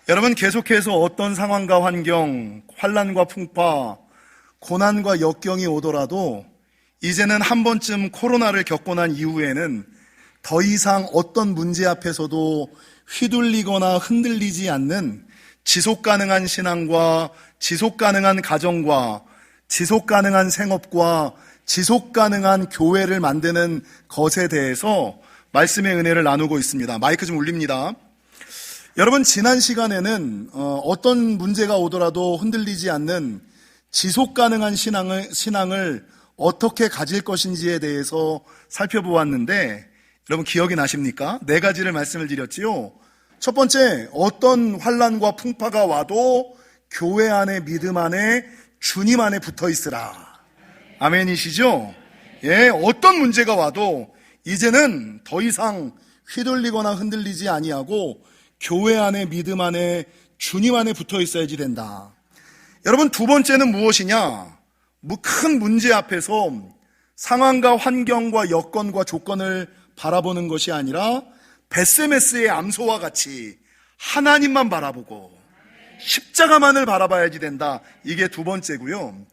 여러분, 계속해서 어떤 상황과 환경, 환난과 풍파, 고난과 역경이 오더라도 이제는 한 번쯤 코로나를 겪고 난 이후에는 더 이상 어떤 문제 앞에서도 휘둘리거나 흔들리지 않는 지속 가능한 신앙과 지속 가능한 가정과 지속 가능한 생업과 지속 가능한 교회를 만드는 것에 대해서 말씀의 은혜를 나누고 있습니다. 마이크 좀 울립니다. 여러분, 지난 시간에는 어떤 문제가 오더라도 흔들리지 않는 지속 가능한 신앙을 어떻게 가질 것인지에 대해서 살펴보았는데, 여러분 기억이 나십니까? 4가지를 말씀을 드렸지요. 첫 번째, 어떤 환난과 풍파가 와도 교회 안에, 믿음 안에, 주님 안에 붙어 있으라. 아멘이시죠? 예, 어떤 문제가 와도 이제는 더 이상 휘둘리거나 흔들리지 아니하고 교회 안에, 믿음 안에, 주님 안에 붙어 있어야지 된다. 여러분, 두 번째는 무엇이냐? 큰 문제 앞에서 상황과 환경과 여건과 조건을 바라보는 것이 아니라 베세메스의 암소와 같이 하나님만 바라보고 십자가만을 바라봐야지 된다. 이게 두 번째고요.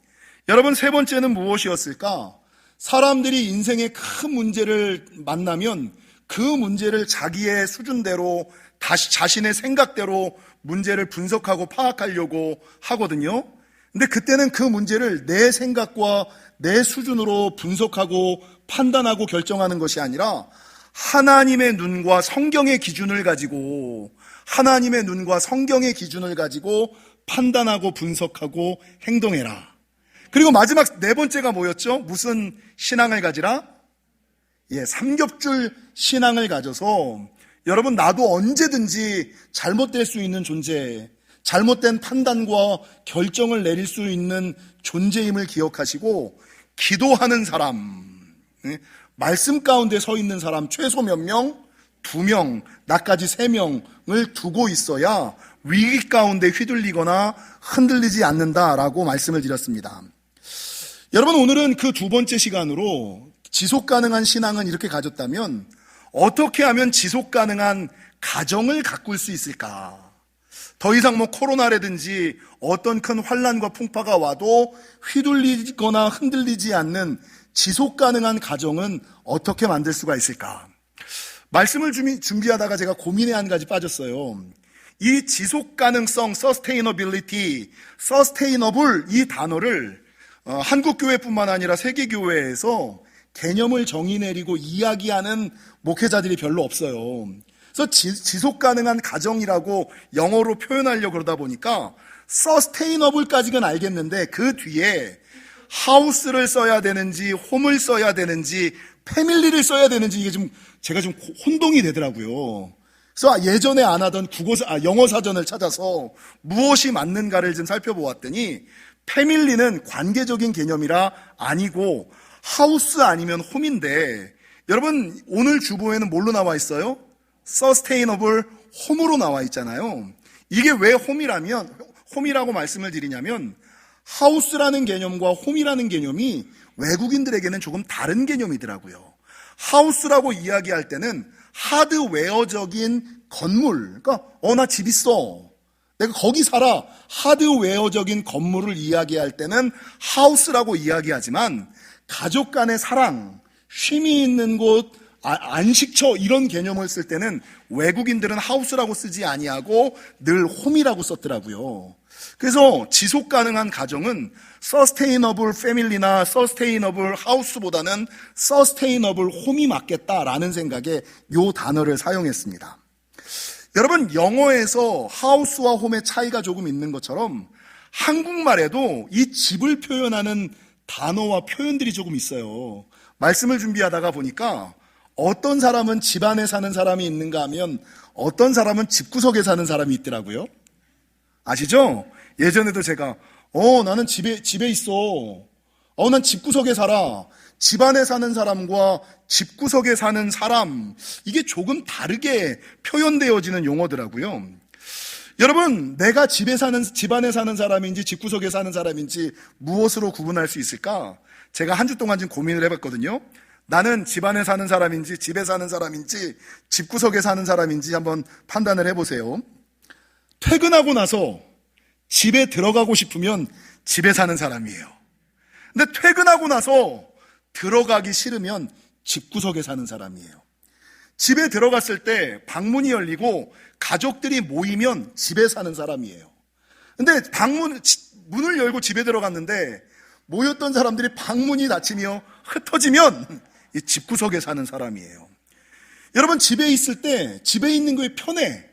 여러분, 세 번째는 무엇이었을까? 사람들이 인생의 큰 문제를 만나면 그 문제를 자기의 수준대로 다시 자신의 생각대로 문제를 분석하고 파악하려고 하거든요. 근데 그때는 그 문제를 내 생각과 내 수준으로 분석하고 판단하고 결정하는 것이 아니라 하나님의 눈과 성경의 기준을 가지고 하나님의 눈과 성경의 기준을 가지고 판단하고 분석하고 행동해라. 그리고 마지막 4번째가 뭐였죠? 무슨 신앙을 가지라? 삼겹줄 신앙을 가져서 여러분, 나도 언제든지 잘못될 수 있는 존재, 잘못된 판단과 결정을 내릴 수 있는 존재임을 기억하시고 기도하는 사람, 말씀 가운데 서 있는 사람 최소 몇 명? 2명, 나까지 3명을 두고 있어야 위기 가운데 휘둘리거나 흔들리지 않는다라고 말씀을 드렸습니다. 여러분, 오늘은 그 두 번째 시간으로 지속 가능한 신앙은 이렇게 가졌다면 어떻게 하면 지속 가능한 가정을 가꿀 수 있을까? 더 이상 코로나라든지 어떤 큰 환난과 풍파가 와도 휘둘리거나 흔들리지 않는 지속 가능한 가정은 어떻게 만들 수가 있을까? 말씀을 준비하다가 제가 고민에 한 가지 빠졌어요. 이 지속 가능성, sustainability, sustainable 이 단어를 한국교회뿐만 아니라 세계교회에서 개념을 정의 내리고 이야기하는 목회자들이 별로 없어요. 그래서 지속 가능한 가정이라고 영어로 표현하려고 그러다 보니까 sustainable까지는 알겠는데 그 뒤에 house를 써야 되는지 홈을 써야 되는지 패밀리를 써야 되는지 이게 제가 좀 혼동이 되더라고요. 그래서 예전에 안 하던 영어 사전을 찾아서 무엇이 맞는가를 좀 살펴보았더니 패밀리는 관계적인 개념이라 아니고 하우스 아니면 홈인데, 여러분 오늘 주보에는 뭘로 나와 있어요? Sustainable 홈으로 나와 있잖아요. 이게 왜 홈이라고 말씀을 드리냐면 하우스라는 개념과 홈이라는 개념이 외국인들에게는 조금 다른 개념이더라고요. 하우스라고 이야기할 때는 하드웨어적인 건물, 그러니까 나 집 있어, 내가 거기 살아, 하드웨어적인 건물을 이야기할 때는 하우스라고 이야기하지만 가족 간의 사랑, 쉼이 있는 곳, 안식처 이런 개념을 쓸 때는 외국인들은 하우스라고 쓰지 아니하고 늘 홈이라고 썼더라고요. 그래서 지속 가능한 가정은 sustainable family나 sustainable house보다는 sustainable home이 맞겠다라는 생각에 이 단어를 사용했습니다. 여러분, 영어에서 house와 home의 차이가 조금 있는 것처럼 한국말에도 이 집을 표현하는 단어와 표현들이 조금 있어요. 말씀을 준비하다가 보니까 어떤 사람은 집 안에 사는 사람이 있는가 하면 어떤 사람은 집구석에 사는 사람이 있더라고요. 아시죠? 예전에도 제가 나는 집에 있어, 난 집구석에 살아. 집 안에 사는 사람과 집구석에 사는 사람, 이게 조금 다르게 표현되어지는 용어더라고요. 여러분, 내가 집 안에 사는 사람인지 집구석에 사는 사람인지 무엇으로 구분할 수 있을까? 제가 한 주 동안 좀 고민을 해봤거든요. 나는 집 안에 사는 사람인지 집에 사는 사람인지 집구석에 사는 사람인지 한번 판단을 해보세요. 퇴근하고 나서 집에 들어가고 싶으면 집에 사는 사람이에요. 근데 퇴근하고 나서 들어가기 싫으면 집구석에 사는 사람이에요. 집에 들어갔을 때 방문이 열리고 가족들이 모이면 집에 사는 사람이에요. 근데 문을 열고 집에 들어갔는데 모였던 사람들이 방문이 닫히며 흩어지면 이 집구석에 사는 사람이에요. 여러분, 집에 있을 때 집에 있는 거에 편해.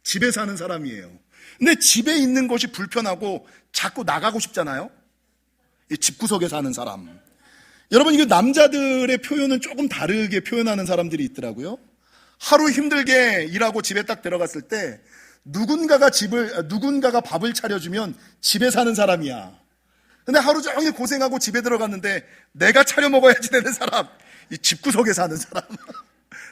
집에 사는 사람이에요. 근데 집에 있는 것이 불편하고 자꾸 나가고 싶잖아요. 이 집구석에 사는 사람. 여러분, 이거 남자들의 표현은 조금 다르게 표현하는 사람들이 있더라고요. 하루 힘들게 일하고 집에 딱 들어갔을 때 누군가가 밥을 차려주면 집에 사는 사람이야. 근데 하루 종일 고생하고 집에 들어갔는데 내가 차려 먹어야지 되는 사람, 이 집구석에 사는 사람.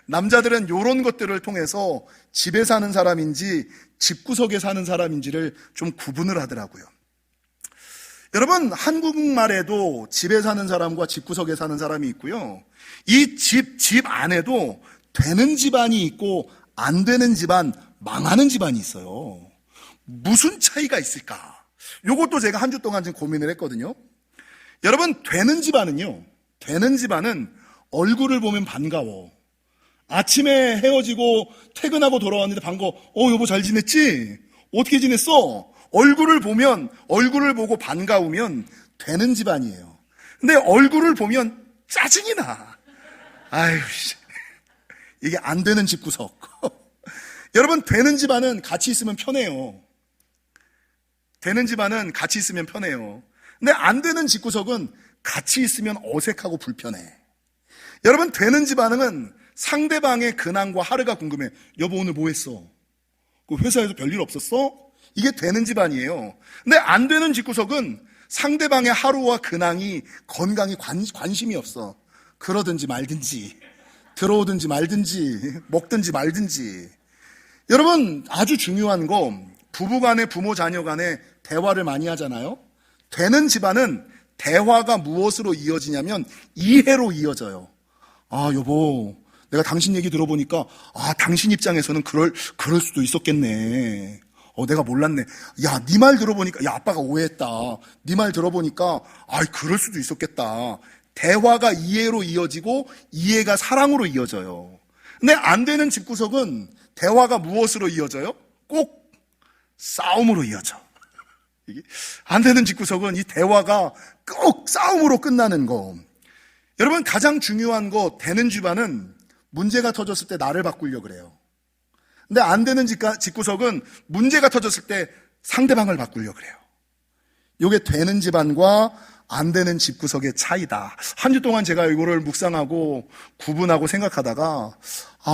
남자들은 이런 것들을 통해서 집에 사는 사람인지 집구석에 사는 사람인지를 좀 구분을 하더라고요. 여러분, 한국말에도 집에 사는 사람과 집구석에 사는 사람이 있고요. 이 집 안에도 되는 집안이 있고 안 되는 집안, 망하는 집안이 있어요. 무슨 차이가 있을까? 이것도 제가 한 주 동안 지금 고민을 했거든요. 여러분, 되는 집안은 얼굴을 보면 반가워. 아침에 헤어지고 퇴근하고 돌아왔는데 반가워. 여보 잘 지냈지? 어떻게 지냈어? 얼굴을 보고 반가우면 되는 집안이에요. 근데 얼굴을 보면 짜증이 나. 아유, 이게 안 되는 집구석. 여러분, 되는 집안은 같이 있으면 편해요. 되는 집안은 같이 있으면 편해요. 근데 안 되는 집구석은 같이 있으면 어색하고 불편해. 여러분, 되는 집안은 상대방의 근황과 하루가 궁금해. 여보 오늘 뭐 했어? 그 회사에서 별일 없었어? 이게 되는 집안이에요. 근데 안 되는 집구석은 상대방의 하루와 근황이, 건강이 관심이 없어. 그러든지 말든지, 들어오든지 말든지, 먹든지 말든지. 여러분, 아주 중요한 거, 부부간에, 부모 자녀간에 대화를 많이 하잖아요. 되는 집안은 대화가 무엇으로 이어지냐면 이해로 이어져요. 아, 여보, 내가 당신 얘기 들어보니까 당신 입장에서는 그럴 수도 있었겠네. 내가 몰랐네. 야, 네 말 들어보니까, 야, 아빠가 오해했다. 네 말 들어보니까 그럴 수도 있었겠다. 대화가 이해로 이어지고 이해가 사랑으로 이어져요. 근데 안 되는 집구석은 대화가 무엇으로 이어져요? 꼭 싸움으로 이어져. 이게 안 되는 집구석은 이 대화가 꼭 싸움으로 끝나는 거. 여러분, 가장 중요한 거, 되는 집안은 문제가 터졌을 때 나를 바꾸려고 그래요. 근데 안 되는 집구석은 문제가 터졌을 때 상대방을 바꾸려고 그래요. 이게 되는 집안과 안 되는 집구석의 차이다. 한 주 동안 제가 이거를 묵상하고 구분하고 생각하다가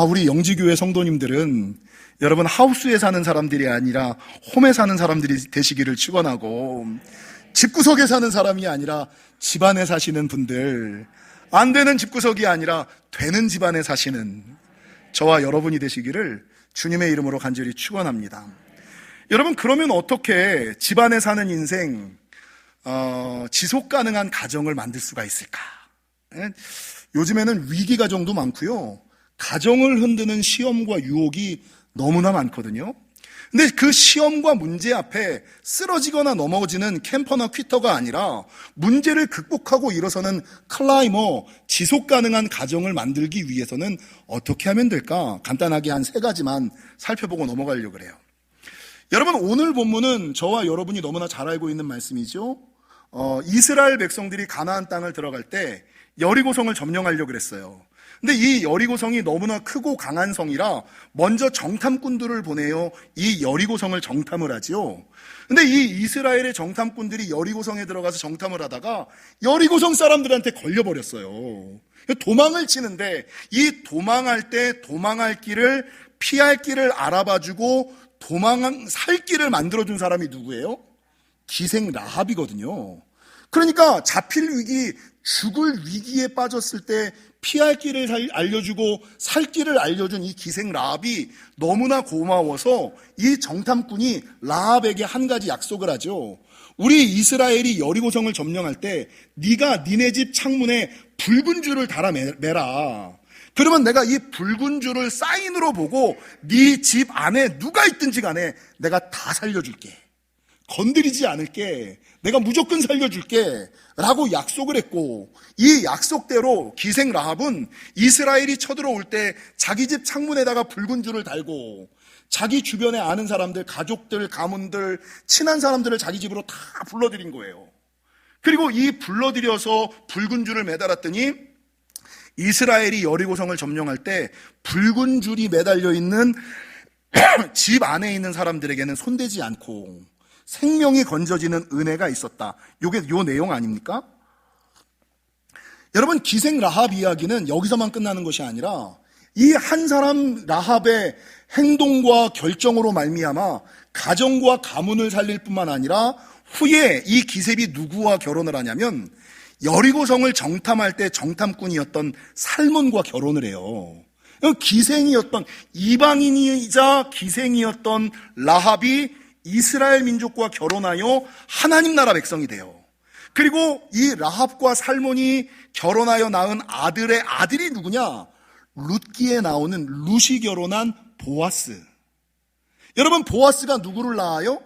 우리 영지교회 성도님들은 여러분 하우스에 사는 사람들이 아니라 홈에 사는 사람들이 되시기를 축원하고, 집구석에 사는 사람이 아니라 집안에 사시는 분들, 안 되는 집구석이 아니라 되는 집안에 사시는 저와 여러분이 되시기를 주님의 이름으로 간절히 축원합니다. 여러분, 그러면 어떻게 집안에 사는 인생, 지속 가능한 가정을 만들 수가 있을까? 요즘에는 위기 가정도 많고요. 가정을 흔드는 시험과 유혹이 너무나 많거든요. 근데 그 시험과 문제 앞에 쓰러지거나 넘어지는 캠퍼나 퀴터가 아니라 문제를 극복하고 일어서는 클라이머, 지속 가능한 가정을 만들기 위해서는 어떻게 하면 될까? 간단하게 한 3가지만 살펴보고 넘어가려고 그래요. 여러분, 오늘 본문은 저와 여러분이 너무나 잘 알고 있는 말씀이죠. 이스라엘 백성들이 가나안 땅을 들어갈 때 여리고성을 점령하려고 그랬어요. 근데 이 여리고성이 너무나 크고 강한 성이라 먼저 정탐꾼들을 보내요. 이 여리고성을 정탐을 하죠. 근데 이 이스라엘의 정탐꾼들이 여리고성에 들어가서 정탐을 하다가 여리고성 사람들한테 걸려버렸어요. 도망을 치는데 이 도망할 때 도망할 길을, 피할 길을 알아봐주고 살 길을 만들어준 사람이 누구예요? 기생 라합이거든요. 그러니까 잡힐 위기, 죽을 위기에 빠졌을 때 피할 길을 알려주고 살 길을 알려준 이 기생 라합이 너무나 고마워서 이 정탐꾼이 라합에게 한 가지 약속을 하죠. 우리 이스라엘이 여리고성을 점령할 때 네가 니네 집 창문에 붉은 줄을 달아 매라. 그러면 내가 이 붉은 줄을 사인으로 보고 네 집 안에 누가 있든지 간에 내가 다 살려줄게. 건드리지 않을게. 내가 무조건 살려줄게. 라고 약속을 했고, 이 약속대로 기생 라합은 이스라엘이 쳐들어올 때 자기 집 창문에다가 붉은 줄을 달고 자기 주변에 아는 사람들, 가족들, 가문들, 친한 사람들을 자기 집으로 다 불러들인 거예요. 그리고 이 불러들여서 붉은 줄을 매달았더니 이스라엘이 여리고성을 점령할 때 붉은 줄이 매달려 있는 집 안에 있는 사람들에게는 손대지 않고 생명이 건져지는 은혜가 있었다. 요게 요 내용 아닙니까? 여러분, 기생 라합 이야기는 여기서만 끝나는 것이 아니라 이 한 사람 라합의 행동과 결정으로 말미암아 가정과 가문을 살릴 뿐만 아니라 후에 이 기셉이 누구와 결혼을 하냐면 여리고성을 정탐할 때 정탐꾼이었던 살몬과 결혼을 해요. 기생이었던, 이방인이자 기생이었던 라합이 이스라엘 민족과 결혼하여 하나님 나라 백성이 돼요. 그리고 이 라합과 살몬이 결혼하여 낳은 아들의 아들이 누구냐? 룻기에 나오는 룻이 결혼한 보아스. 여러분, 보아스가 누구를 낳아요?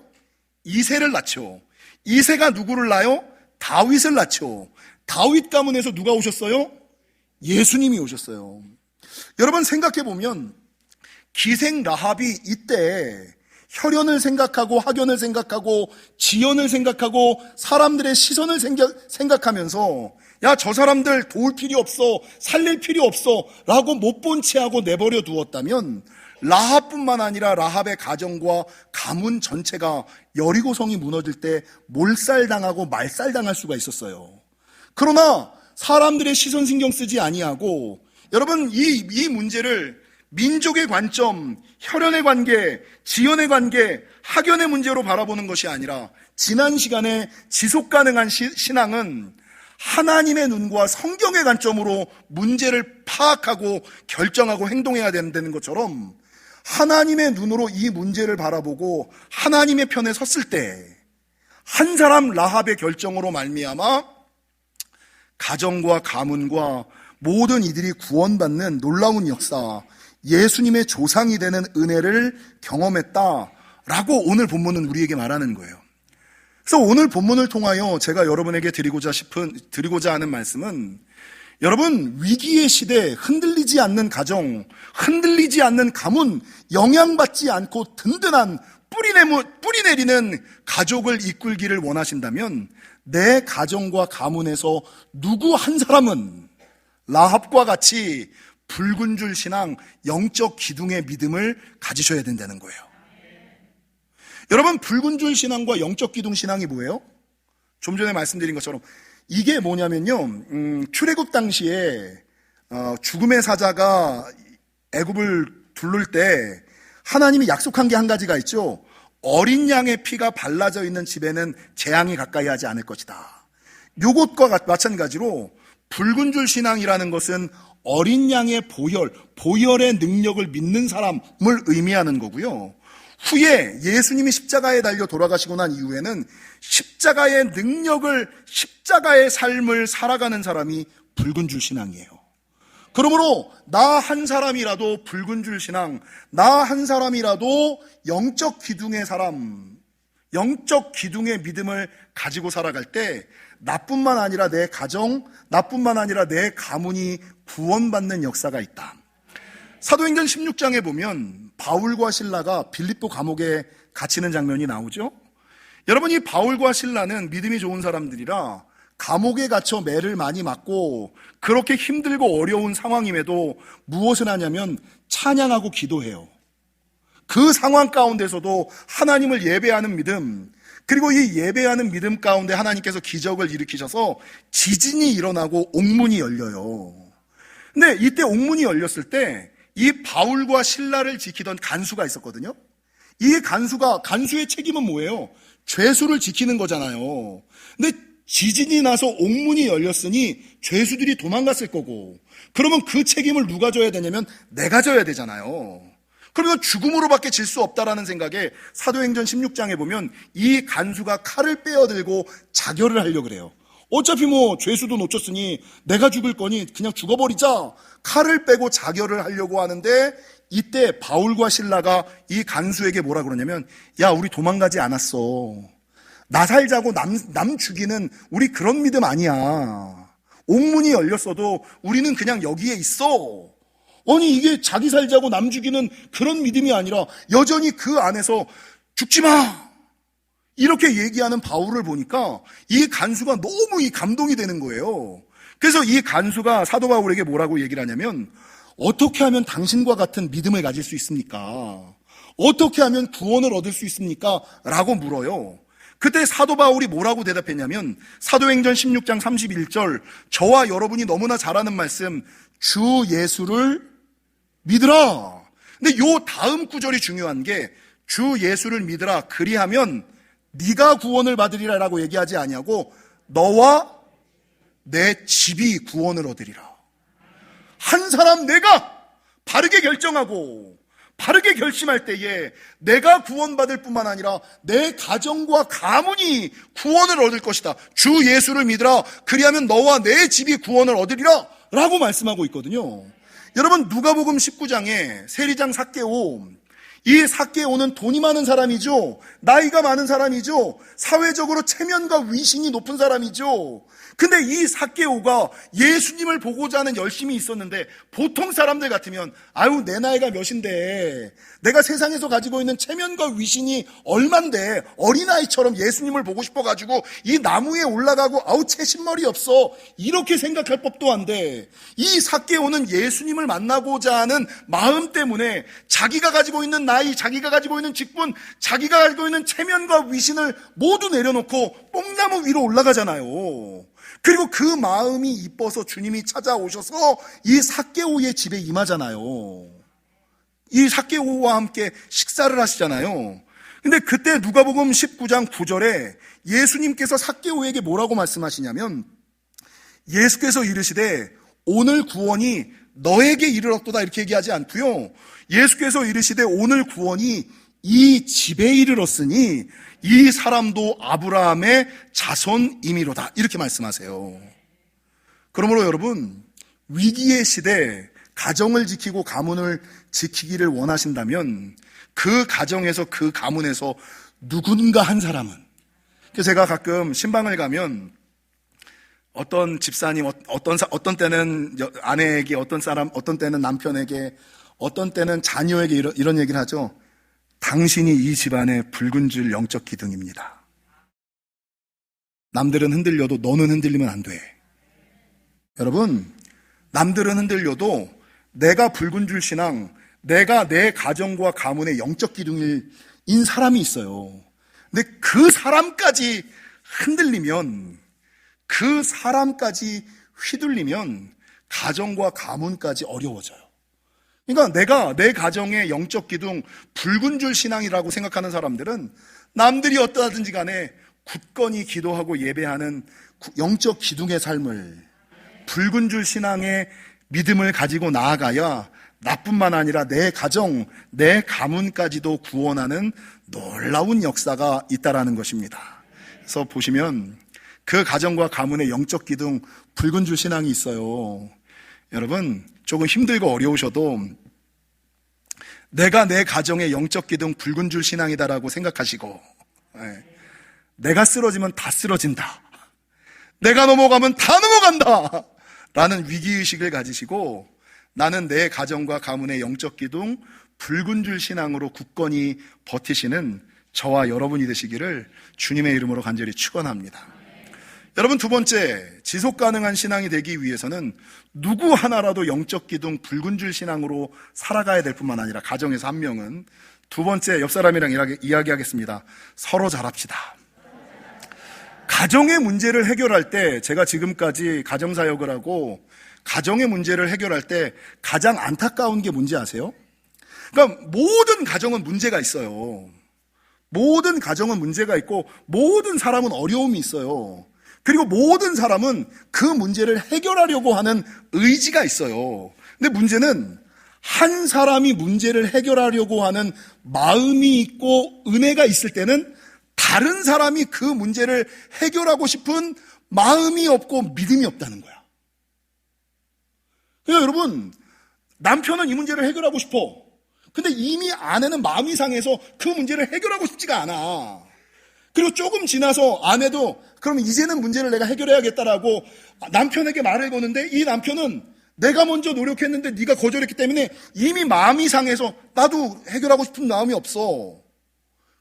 이새를 낳죠. 이새가 누구를 낳아요? 다윗을 낳죠. 다윗 가문에서 누가 오셨어요? 예수님이 오셨어요. 여러분, 생각해 보면 기생 라합이 이때 혈연을 생각하고 학연을 생각하고 지연을 생각하고 사람들의 시선을 생각하면서 야, 저 사람들 도울 필요 없어, 살릴 필요 없어 라고 못 본 채 하고 내버려 두었다면 라합뿐만 아니라 라합의 가정과 가문 전체가 여리고성이 무너질 때 몰살당하고 말살당할 수가 있었어요. 그러나 사람들의 시선 신경 쓰지 아니하고, 여러분, 이 문제를 민족의 관점, 혈연의 관계, 지연의 관계, 학연의 문제로 바라보는 것이 아니라 지난 시간에 지속 가능한 신앙은 하나님의 눈과 성경의 관점으로 문제를 파악하고 결정하고 행동해야 된다는 것처럼 하나님의 눈으로 이 문제를 바라보고 하나님의 편에 섰을 때 한 사람 라합의 결정으로 말미암아 가정과 가문과 모든 이들이 구원받는 놀라운 역사, 예수님의 조상이 되는 은혜를 경험했다라고 오늘 본문은 우리에게 말하는 거예요. 그래서 오늘 본문을 통하여 제가 여러분에게 드리고자 하는 말씀은, 여러분, 위기의 시대, 흔들리지 않는 가정, 흔들리지 않는 가문, 영향받지 않고 든든한 뿌리 내리는 가족을 이끌기를 원하신다면 내 가정과 가문에서 누구 한 사람은 라합과 같이 붉은 줄 신앙, 영적 기둥의 믿음을 가지셔야 된다는 거예요. 여러분, 붉은 줄 신앙과 영적 기둥 신앙이 뭐예요? 좀 전에 말씀드린 것처럼 이게 뭐냐면요, 출애굽 당시에 죽음의 사자가 애굽을 둘를 때 하나님이 약속한 게 한 가지가 있죠. 어린 양의 피가 발라져 있는 집에는 재앙이 가까이 하지 않을 것이다. 요것과 마찬가지로 붉은 줄 신앙이라는 것은 어린 양의 보혈의 능력을 믿는 사람을 의미하는 거고요. 후에 예수님이 십자가에 달려 돌아가시고 난 이후에는 십자가의 능력을, 십자가의 삶을 살아가는 사람이 붉은 줄 신앙이에요. 그러므로 나 한 사람이라도 붉은 줄 신앙, 나 한 사람이라도 영적 기둥의 사람, 영적 기둥의 믿음을 가지고 살아갈 때 나뿐만 아니라 내 가정, 나뿐만 아니라 내 가문이 구원받는 역사가 있다. 사도행전 16장에 보면 바울과 실라가 빌립보 감옥에 갇히는 장면이 나오죠. 여러분, 이 바울과 실라는 믿음이 좋은 사람들이라 감옥에 갇혀 매를 많이 맞고 그렇게 힘들고 어려운 상황임에도 무엇을 하냐면 찬양하고 기도해요. 그 상황 가운데서도 하나님을 예배하는 믿음, 그리고 이 예배하는 믿음 가운데 하나님께서 기적을 일으키셔서 지진이 일어나고 옥문이 열려요. 근데 이때 옥문이 열렸을 때 이 바울과 실라를 지키던 간수가 있었거든요. 이 간수의 책임은 뭐예요? 죄수를 지키는 거잖아요. 근데 지진이 나서 옥문이 열렸으니 죄수들이 도망갔을 거고, 그러면 그 책임을 누가 져야 되냐면 내가 져야 되잖아요. 그러면 죽음으로밖에 질 수 없다라는 생각에 사도행전 16장에 보면 이 간수가 칼을 빼어들고 자결을 하려고 그래요. 어차피 뭐 죄수도 놓쳤으니 내가 죽을 거니 그냥 죽어버리자. 칼을 빼고 자결을 하려고 하는데 이때 바울과 실라가 이 간수에게 뭐라 그러냐면, 야, 우리 도망가지 않았어. 나 살자고 남 죽이는 우리 그런 믿음 아니야. 옥문이 열렸어도 우리는 그냥 여기에 있어. 아니, 이게 자기 살자고 남 죽이는 그런 믿음이 아니라 여전히 그 안에서 죽지 마, 이렇게 얘기하는 바울을 보니까 이 간수가 너무 이 감동이 되는 거예요. 그래서 이 간수가 사도 바울에게 뭐라고 얘기를 하냐면, 어떻게 하면 당신과 같은 믿음을 가질 수 있습니까? 어떻게 하면 구원을 얻을 수 있습니까? 라고 물어요. 그때 사도 바울이 뭐라고 대답했냐면, 사도행전 16장 31절, 저와 여러분이 너무나 잘 아는 말씀, 주 예수를 믿으라. 근데 요 다음 구절이 중요한 게, 주 예수를 믿으라, 그리하면 네가 구원을 받으리라 라고 얘기하지 아니하고 너와 내 집이 구원을 얻으리라. 한 사람 내가 바르게 결정하고 바르게 결심할 때에 내가 구원받을 뿐만 아니라 내 가정과 가문이 구원을 얻을 것이다. 주 예수를 믿으라, 그리하면 너와 내 집이 구원을 얻으리라 라고 말씀하고 있거든요. 여러분, 누가복음 19장에 세리장 삭개오, 이 삭개오는 돈이 많은 사람이죠. 나이가 많은 사람이죠. 사회적으로 체면과 위신이 높은 사람이죠. 근데 이 삭개오가 예수님을 보고자 하는 열심이 있었는데, 보통 사람들 같으면 아유, 내 나이가 몇인데 내가 세상에서 가지고 있는 체면과 위신이 얼만데 어린아이처럼 예수님을 보고 싶어가지고 이 나무에 올라가고 아우 채신머리 없어, 이렇게 생각할 법도 한데, 이 삭개오는 예수님을 만나고자 하는 마음 때문에 자기가 가지고 있는 나이, 자기가 가지고 있는 직분, 자기가 가지고 있는 체면과 위신을 모두 내려놓고 뽕나무 위로 올라가잖아요. 그리고 그 마음이 이뻐서 주님이 찾아오셔서 이 삭개오의 집에 임하잖아요. 이 삭개오와 함께 식사를 하시잖아요. 근데 그때 누가복음 19장 9절에 예수님께서 삭개오에게 뭐라고 말씀하시냐면, 예수께서 이르시되 오늘 구원이 너에게 이르렀도다, 이렇게 얘기하지 않고요. 예수께서 이르시되 오늘 구원이 이 집에 이르렀으니 이 사람도 아브라함의 자손이미로다, 이렇게 말씀하세요. 그러므로 여러분, 위기의 시대 가정을 지키고 가문을 지키기를 원하신다면 그 가정에서, 그 가문에서 누군가 한 사람은, 그래서 제가 가끔 신방을 가면 어떤 집사님, 어떤 때는 아내에게, 어떤 때는 남편에게, 어떤 때는 자녀에게 이런 얘기를 하죠. 당신이 이 집안의 붉은 줄 영적 기둥입니다. 남들은 흔들려도 너는 흔들리면 안 돼. 여러분, 남들은 흔들려도 내가 붉은 줄 신앙, 내가 내 가정과 가문의 영적 기둥인 사람이 있어요. 근데 그 사람까지 흔들리면, 그 사람까지 휘둘리면 가정과 가문까지 어려워져요. 그러니까 내가 내 가정의 영적 기둥, 붉은 줄 신앙이라고 생각하는 사람들은 남들이 어떠하든지 간에 굳건히 기도하고 예배하는 영적 기둥의 삶을, 붉은 줄 신앙의 믿음을 가지고 나아가야 나뿐만 아니라 내 가정, 내 가문까지도 구원하는 놀라운 역사가 있다라는 것입니다. 그래서 보시면 그 가정과 가문의 영적 기둥, 붉은 줄 신앙이 있어요. 여러분, 조금 힘들고 어려우셔도 내가 내 가정의 영적 기둥, 붉은 줄 신앙이다라고 생각하시고, 내가 쓰러지면 다 쓰러진다, 내가 넘어가면 다 넘어간다 라는 위기의식을 가지시고, 나는 내 가정과 가문의 영적 기둥, 붉은 줄 신앙으로 굳건히 버티시는 저와 여러분이 되시기를 주님의 이름으로 간절히 축원합니다. 여러분, 두 번째, 지속 가능한 신앙이 되기 위해서는 누구 하나라도 영적 기둥, 붉은 줄 신앙으로 살아가야 될 뿐만 아니라, 가정에서 한 명은, 두 번째, 옆 사람이랑 이야기하겠습니다. 서로 잘합시다. 가정의 문제를 해결할 때, 제가 지금까지 가정사역을 하고 가정의 문제를 해결할 때 가장 안타까운 게 뭔지 아세요? 그러니까 모든 가정은 문제가 있어요. 모든 가정은 문제가 있고 모든 사람은 어려움이 있어요. 그리고 모든 사람은 그 문제를 해결하려고 하는 의지가 있어요. 근데 문제는 한 사람이 문제를 해결하려고 하는 마음이 있고 은혜가 있을 때는 다른 사람이 그 문제를 해결하고 싶은 마음이 없고 믿음이 없다는 거야. 그러니까 여러분, 남편은 이 문제를 해결하고 싶어. 근데 이미 아내는 마음이 상해서 그 문제를 해결하고 싶지가 않아. 그리고 조금 지나서 아내도 그럼 이제는 문제를 내가 해결해야겠다라고 남편에게 말을 거는데, 이 남편은 내가 먼저 노력했는데 네가 거절했기 때문에 이미 마음이 상해서 나도 해결하고 싶은 마음이 없어.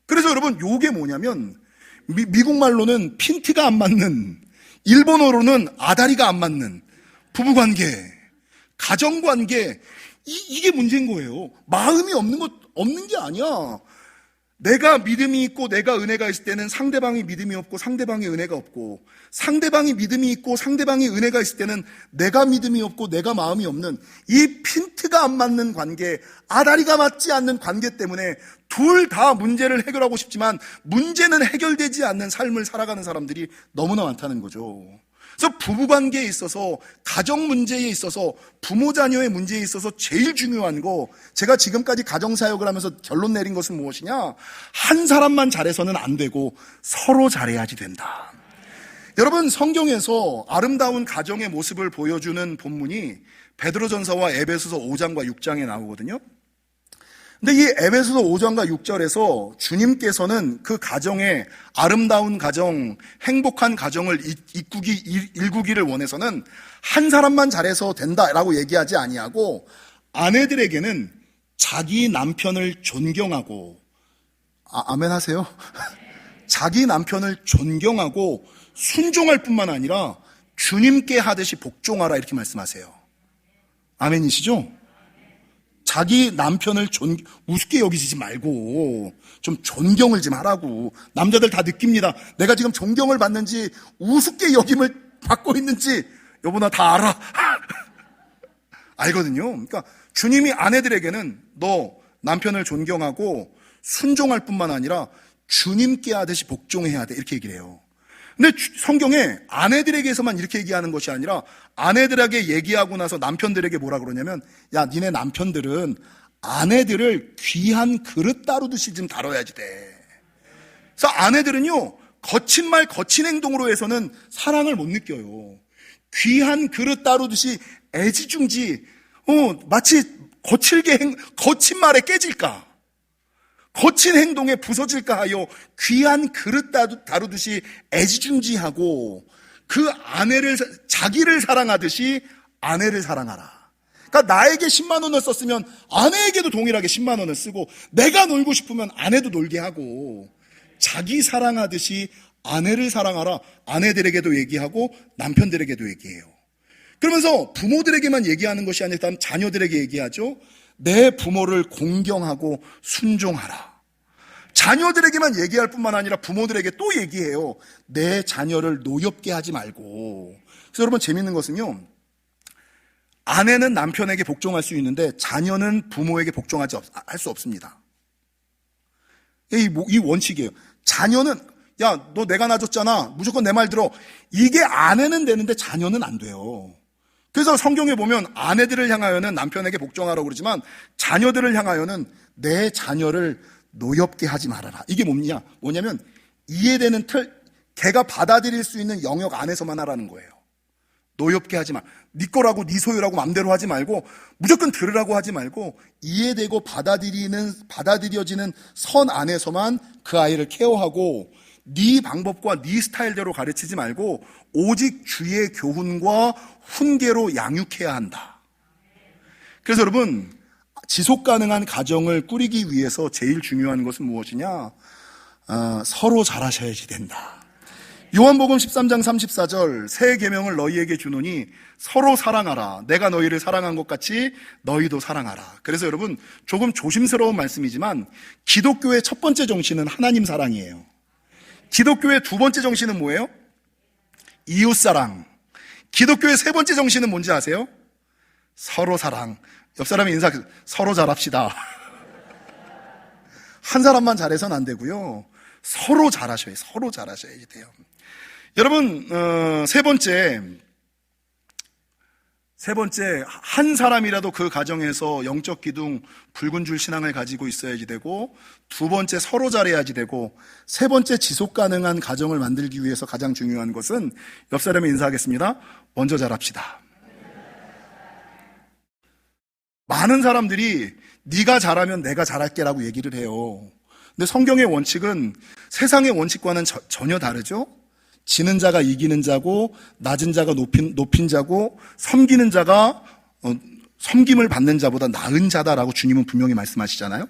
그래서 여러분, 요게 뭐냐면 미국 말로는 핀트가 안 맞는, 일본어로는 아다리가 안 맞는 부부관계, 가정관계, 이게 문제인 거예요. 마음이 없는 게 아니야. 내가 믿음이 있고 내가 은혜가 있을 때는 상대방이 믿음이 없고 상대방이 은혜가 없고, 상대방이 믿음이 있고 상대방이 은혜가 있을 때는 내가 믿음이 없고 내가 마음이 없는, 이 핀트가 안 맞는 관계, 아다리가 맞지 않는 관계 때문에 둘 다 문제를 해결하고 싶지만 문제는 해결되지 않는 삶을 살아가는 사람들이 너무나 많다는 거죠. 그래서 부부관계에 있어서, 가정 문제에 있어서, 부모 자녀의 문제에 있어서 제일 중요한 거, 제가 지금까지 가정사역을 하면서 결론 내린 것은 무엇이냐? 한 사람만 잘해서는 안 되고 서로 잘해야지 된다. 여러분, 성경에서 아름다운 가정의 모습을 보여주는 본문이 베드로전서와 에베소서 5장과 6장에 나오거든요. 근데 이 에베소서 5장과 6절에서 주님께서는 그 가정의 아름다운 가정, 행복한 가정을 일구기를 원해서는 한 사람만 잘해서 된다라고 얘기하지 아니하고, 아내들에게는 자기 남편을 존경하고, 아멘 하세요? 자기 남편을 존경하고 순종할 뿐만 아니라 주님께 하듯이 복종하라, 이렇게 말씀하세요. 아멘이시죠? 자기 남편을 우습게 여기지 말고 좀 존경을 좀 하라고. 남자들 다 느낍니다. 내가 지금 존경을 받는지 우습게 여김을 받고 있는지 여보나 다 알아. 알거든요. 그러니까 주님이 아내들에게는 너 남편을 존경하고 순종할 뿐만 아니라 주님께 하듯이 복종해야 돼, 이렇게 얘기를 해요. 근데 성경에 아내들에게서만 이렇게 얘기하는 것이 아니라 아내들에게 얘기하고 나서 남편들에게 뭐라 그러냐면, 야, 니네 남편들은 아내들을 귀한 그릇 다루듯이 좀 다뤄야지 돼. 그래서 아내들은요, 거친 말 거친 행동으로 해서는 사랑을 못 느껴요. 귀한 그릇 다루듯이 애지중지, 마치 거친 말에 깨질까, 거친 행동에 부서질까 하여 귀한 그릇 다루듯이 애지중지하고, 그 아내를, 자기를 사랑하듯이 아내를 사랑하라. 그러니까 나에게 10만 원을 썼으면 아내에게도 동일하게 10만 원을 쓰고, 내가 놀고 싶으면 아내도 놀게 하고, 자기 사랑하듯이 아내를 사랑하라. 아내들에게도 얘기하고 남편들에게도 얘기해요. 그러면서 부모들에게만 얘기하는 것이 아니라 자녀들에게 얘기하죠. 내 부모를 공경하고 순종하라. 자녀들에게만 얘기할 뿐만 아니라 부모들에게 또 얘기해요. 내 자녀를 노엽게 하지 말고. 그래서 여러분, 재밌는 것은요, 아내는 남편에게 복종할 수 있는데 자녀는 부모에게 복종하지 할 수 없습니다. 이 원칙이에요. 자녀는, 야, 너 내가 낳아줬잖아, 무조건 내 말 들어. 이게 아내는 되는데 자녀는 안 돼요. 그래서 성경에 보면 아내들을 향하여는 남편에게 복종하라고 그러지만 자녀들을 향하여는 내 자녀를 노엽게 하지 말아라. 이게 뭐냐면 이해되는 틀, 걔가 받아들일 수 있는 영역 안에서만 하라는 거예요. 노엽게 하지 마. 네 거라고, 네 소유라고 맘대로 하지 말고, 무조건 들으라고 하지 말고, 이해되고 받아들여지는 선 안에서만 그 아이를 케어하고, 네 방법과 네 스타일대로 가르치지 말고 오직 주의 교훈과 훈계로 양육해야 한다. 그래서 여러분, 지속 가능한 가정을 꾸리기 위해서 제일 중요한 것은 무엇이냐? 서로 잘하셔야지 된다. 요한복음 13장 34절, 새 계명을 너희에게 주노니 서로 사랑하라. 내가 너희를 사랑한 것 같이 너희도 사랑하라. 그래서 여러분, 조금 조심스러운 말씀이지만 기독교의 첫 번째 정신은 하나님 사랑이에요. 기독교의 두 번째 정신은 뭐예요? 이웃사랑. 기독교의 세 번째 정신은 뭔지 아세요? 서로 사랑. 옆 사람이 인사해서 서로 잘합시다. 한 사람만 잘해서는 안 되고요, 서로 잘하셔야지 돼요. 여러분, 세 번째, 세 번째, 한 사람이라도 그 가정에서 영적 기둥, 붉은 줄 신앙을 가지고 있어야지 되고, 두 번째, 서로 잘해야지 되고, 세 번째, 지속 가능한 가정을 만들기 위해서 가장 중요한 것은, 옆 사람에 인사하겠습니다. 먼저 잘합시다. 많은 사람들이 네가 잘하면 내가 잘할게라고 얘기를 해요. 근데 성경의 원칙은 세상의 원칙과는 전혀 다르죠. 지는 자가 이기는 자고, 낮은 자가 높인 자고, 섬기는 자가 섬김을 받는 자보다 나은 자다라고 주님은 분명히 말씀하시잖아요.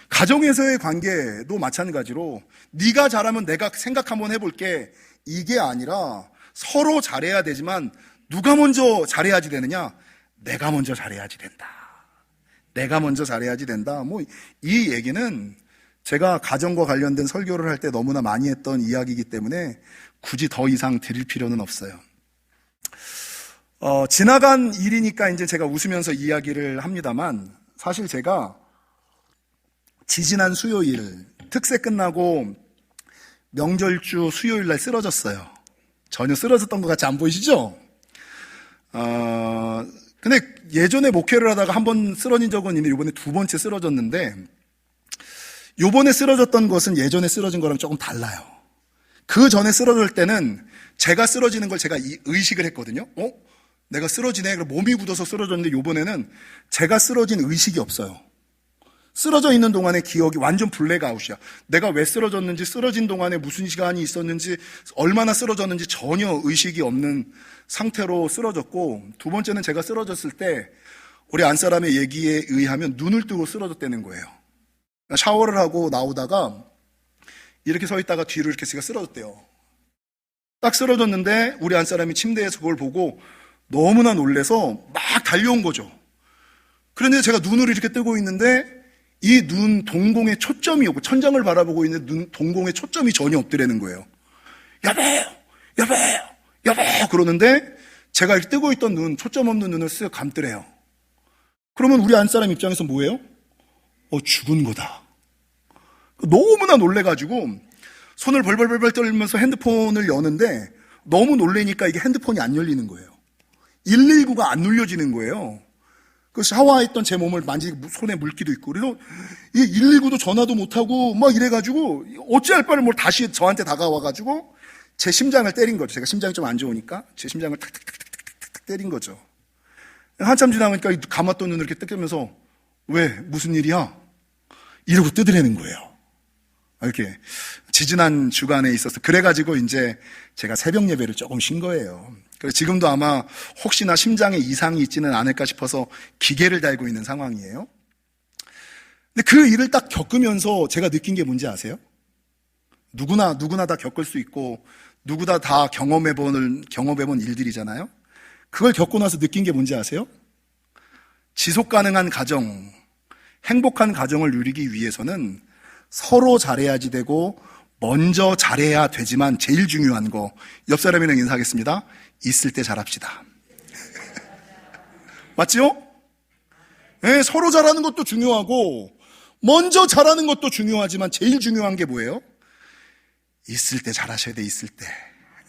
가정에서의 관계도 마찬가지로 네가 잘하면 내가 생각 한번 해볼게, 이게 아니라 서로 잘해야 되지만 누가 먼저 잘해야지 되느냐? 내가 먼저 잘해야지 된다. 내가 먼저 잘해야지 된다. 이 얘기는 제가 가정과 관련된 설교를 할 때 너무나 많이 했던 이야기이기 때문에 굳이 더 이상 드릴 필요는 없어요. 지나간 일이니까 이제 제가 웃으면서 이야기를 합니다만, 사실 제가 지지난 수요일 특세 끝나고 명절주 수요일 날 쓰러졌어요. 전혀 쓰러졌던 것 같이 안 보이시죠? 근데 예전에 목회를 하다가 한 번 쓰러진 적은 있는데 이번에 두 번째 쓰러졌는데, 요번에 쓰러졌던 것은 예전에 쓰러진 거랑 조금 달라요. 그 전에 쓰러질 때는 제가 쓰러지는 걸 제가 의식을 했거든요. 내가 쓰러지네. 그럼 몸이 굳어서 쓰러졌는데 요번에는 제가 쓰러진 의식이 없어요. 쓰러져 있는 동안의 기억이 완전 블랙아웃이야. 내가 왜 쓰러졌는지, 쓰러진 동안에 무슨 시간이 있었는지, 얼마나 쓰러졌는지 전혀 의식이 없는 상태로 쓰러졌고, 두 번째는 제가 쓰러졌을 때 우리 안사람의 얘기에 의하면 눈을 뜨고 쓰러졌다는 거예요. 샤워를 하고 나오다가 이렇게 서 있다가 뒤로 이렇게 제가 쓰러졌대요. 딱 쓰러졌는데 우리 안사람이 침대에서 그걸 보고 너무나 놀래서 막 달려온 거죠. 그런데 제가 눈을 이렇게 뜨고 있는데 이 눈 동공에 초점이 없고, 천장을 바라보고 있는 눈 동공에 초점이 전혀 없더라는 거예요. 여보요 그러는데 제가 이렇게 뜨고 있던 눈, 초점 없는 눈을 쓱 감더래요. 그러면 우리 안사람 입장에서 뭐예요? 죽은 거다. 너무나 놀래가지고 손을 벌벌벌 떨면서 핸드폰을 여는데 너무 놀래니까 이게 핸드폰이 안 열리는 거예요. 119가 안 눌려지는 거예요. 그 샤워했던 제 몸을 만지고 손에 물기도 있고, 그래서 이 119도 전화도 못하고 막 이래가지고 어찌할 바를 다시 저한테 다가와가지고 제 심장을 때린 거죠. 제가 심장이 좀 안 좋으니까 제 심장을 탁탁탁탁탁 때린 거죠. 한참 지나니까 감았던 눈을 이렇게 뜨면서 왜? 무슨 일이야? 이러고 뜨더라는 거예요. 이렇게 지지난 주간에 있어서 그래가지고 이제 제가 새벽 예배를 조금 쉰 거예요. 그래서 지금도 아마 혹시나 심장에 이상이 있지는 않을까 싶어서 기계를 달고 있는 상황이에요. 근데 그 일을 딱 겪으면서 제가 느낀 게 뭔지 아세요? 누구나 다 겪을 수 있고 누구나 다 경험해본 일들이잖아요. 그걸 겪고 나서 느낀 게 뭔지 아세요? 지속 가능한 가정, 행복한 가정을 누리기 위해서는 서로 잘해야지 되고 먼저 잘해야 되지만 제일 중요한 거, 옆 사람이랑 인사하겠습니다. 있을 때 잘합시다. 맞지요? 네, 서로 잘하는 것도 중요하고 먼저 잘하는 것도 중요하지만 제일 중요한 게 뭐예요? 있을 때 잘하셔야 돼. 있을 때.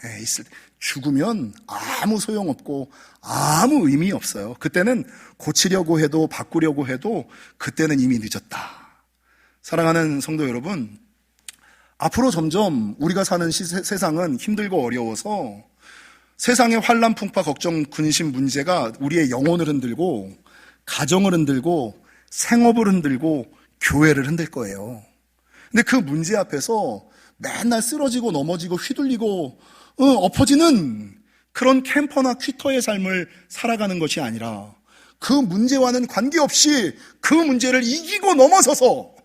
네, 있을 때. 죽으면 아무 소용없고 아무 의미 없어요. 그때는 고치려고 해도 바꾸려고 해도 그때는 이미 늦었다. 사랑하는 성도 여러분, 앞으로 점점 우리가 사는 세상은 힘들고 어려워서 세상의 환난, 풍파, 걱정, 근심, 문제가 우리의 영혼을 흔들고 가정을 흔들고 생업을 흔들고 교회를 흔들 거예요. 근데 그 문제 앞에서 맨날 쓰러지고 넘어지고 휘둘리고 엎어지는 그런 캠퍼나 퀴터의 삶을 살아가는 것이 아니라 그 문제와는 관계없이 그 문제를 이기고 넘어서서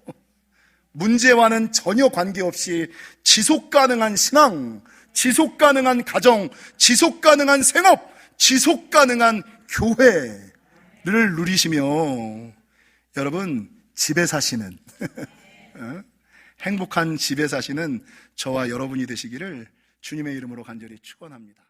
문제와는 전혀 관계없이 지속 가능한 신앙, 지속 가능한 가정, 지속 가능한 생업, 지속 가능한 교회를 누리시며 여러분 집에 사시는 행복한 집에 사시는 저와 여러분이 되시기를 주님의 이름으로 간절히 축원합니다.